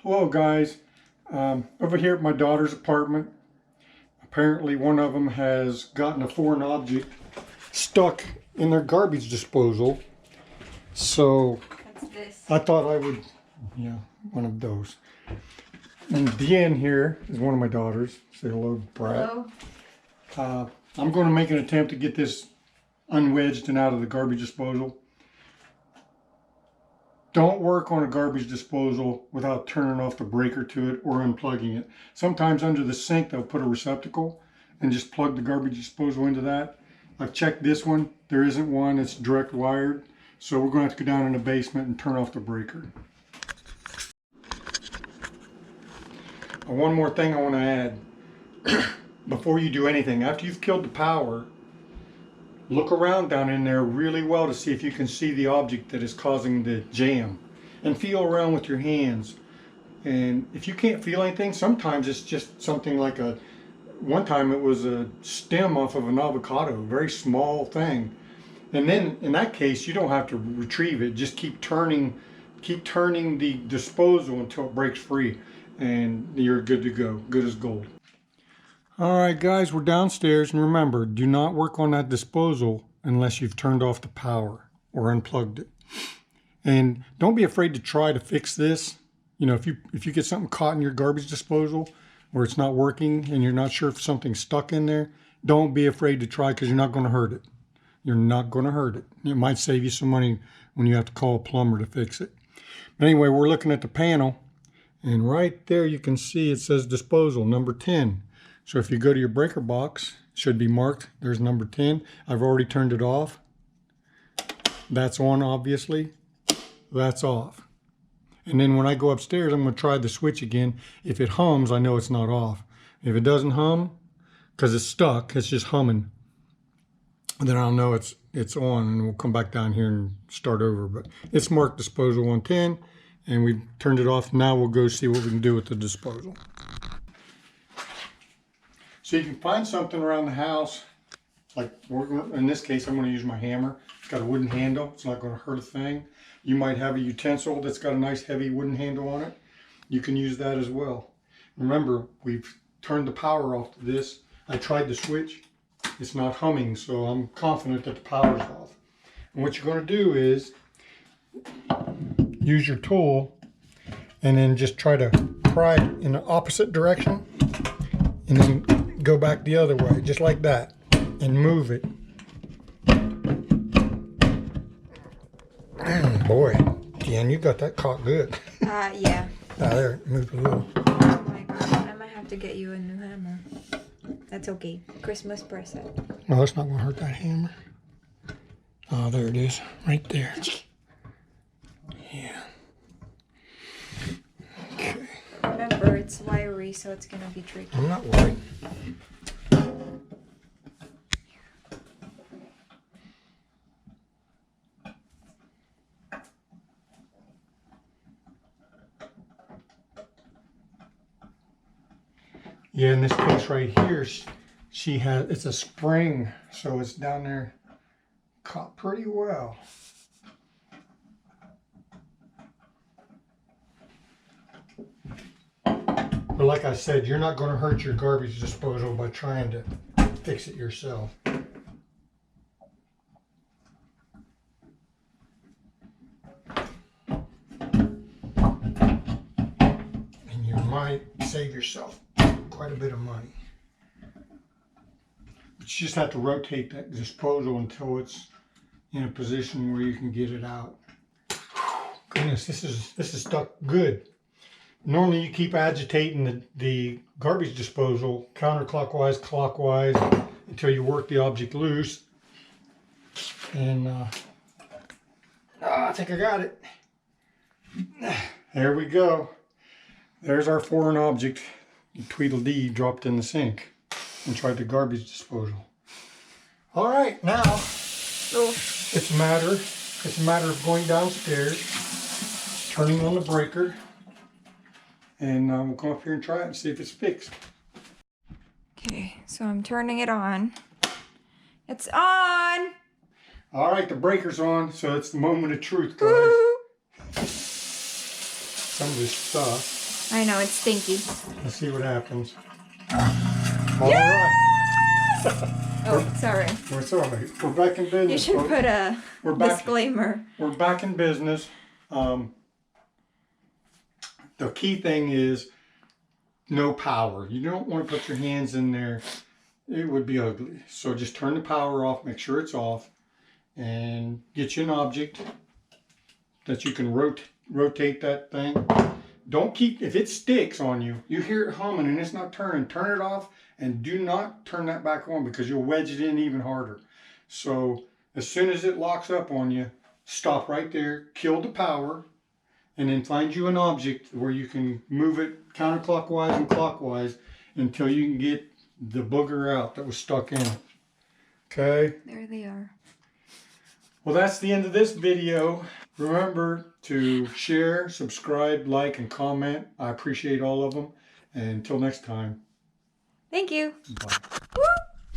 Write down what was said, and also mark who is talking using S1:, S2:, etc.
S1: Hello guys, over here at my daughter's apartment, apparently one of them has gotten a foreign object stuck in their garbage disposal. So
S2: What's this?
S1: I thought I would, one of those. And Deanne here is one of my daughters. Say hello, Brad.
S2: Hello.
S1: I'm going to make an attempt to get this unwedged and out of the garbage disposal. Don't work on a garbage disposal without turning off the breaker to it or unplugging it. Sometimes under the sink they'll put a receptacle and just plug the garbage disposal into that. I've checked this one. There isn't one. It's direct wired. So we're going to have to go down in the basement and turn off the breaker. One more thing I want to add. Before you do anything, after you've killed the power, look around down in there really well to see if you can see the object that is causing the jam. And feel around with your hands. And if you can't feel anything, sometimes it's just something like one time it was a stem off of an avocado, a very small thing. And then in that case, you don't have to retrieve it. Just keep turning the disposal until it breaks free. And you're good to go, good as gold. All right, guys, we're downstairs, and remember, do not work on that disposal unless you've turned off the power or unplugged it. And don't be afraid to try to fix this. You know, if you get something caught in your garbage disposal or it's not working and you're not sure if something's stuck in there, don't be afraid to try, because you're not going to hurt it. You're not going to hurt it. It might save you some money when you have to call a plumber to fix it. But anyway, we're looking at the panel, and right there you can see it says disposal number 10. So if you go to your breaker box, it should be marked. There's number 10. I've already turned it off. That's on, obviously. That's off. And then when I go upstairs, I'm going to try the switch again. If it hums, I know it's not off. If it doesn't hum, because it's stuck, it's just humming, then I'll know it's on, and we'll come back down here and start over. But it's marked disposal on 10, and we've turned it off. Now we'll go see what we can do with the disposal. So you can find something around the house, like in this case, I'm going to use my hammer. It's got a wooden handle. It's not going to hurt a thing. You might have a utensil that's got a nice heavy wooden handle on it. You can use that as well. Remember, we've turned the power off to this. I tried the switch. It's not humming, so I'm confident that the power's off. And what you're going to do is use your tool and then just try to pry it in the opposite direction, and then go back the other way, just like that, and move it. Boy, Jen, you got that caught good.
S2: Yeah.
S1: There, it moved a little.
S2: Oh my god, I might have to get you a new hammer. That's okay. Christmas present.
S1: No, that's not going to hurt that hammer. Oh, there it is, right there. Yeah. Okay.
S2: Remember, it's wiry, so it's gonna be tricky.
S1: I'm not worried. Yeah, in this case right here, she has, it's a spring, so it's down there caught pretty well. But like I said, you're not going to hurt your garbage disposal by trying to fix it yourself. And you might save yourself quite a bit of money. But you just have to rotate that disposal until it's in a position where you can get it out. Goodness, this is stuck good. Normally you keep agitating the garbage disposal counterclockwise, clockwise, until you work the object loose. And I think I got it. There we go. There's our foreign object. Tweedledee dropped in the sink and tried the garbage disposal. All right, now it's a matter of going downstairs, turning on the breaker, and we'll come up here and try it and see if it's fixed.
S2: Okay, so I'm turning it on. It's on!
S1: All right, the breaker's on, so it's the moment of truth, guys.
S2: Woo!
S1: Some of this stuff.
S2: I know, it's stinky.
S1: Let's see what happens. All right.
S2: Oh, sorry.
S1: We're sorry. We're back in business.
S2: You should
S1: folks.
S2: put a
S1: We're back.
S2: disclaimer.
S1: We're back in business. The key thing is no power. You don't want to put your hands in there. It would be ugly. So just turn the power off, make sure it's off, and get you an object that you can rotate that thing. Don't keep, if it sticks on you, you hear it humming and it's not turning, turn it off and do not turn that back on because you'll wedge it in even harder. So as soon as it locks up on you, stop right there, kill the power, and then find you an object where you can move it counterclockwise and clockwise until you can get the booger out that was stuck in it. Okay?
S2: There they are.
S1: Well, that's the end of this video. Remember to share, subscribe, like, and comment. I appreciate all of them. And until next time,
S2: Thank you.
S1: bye.
S2: Woo!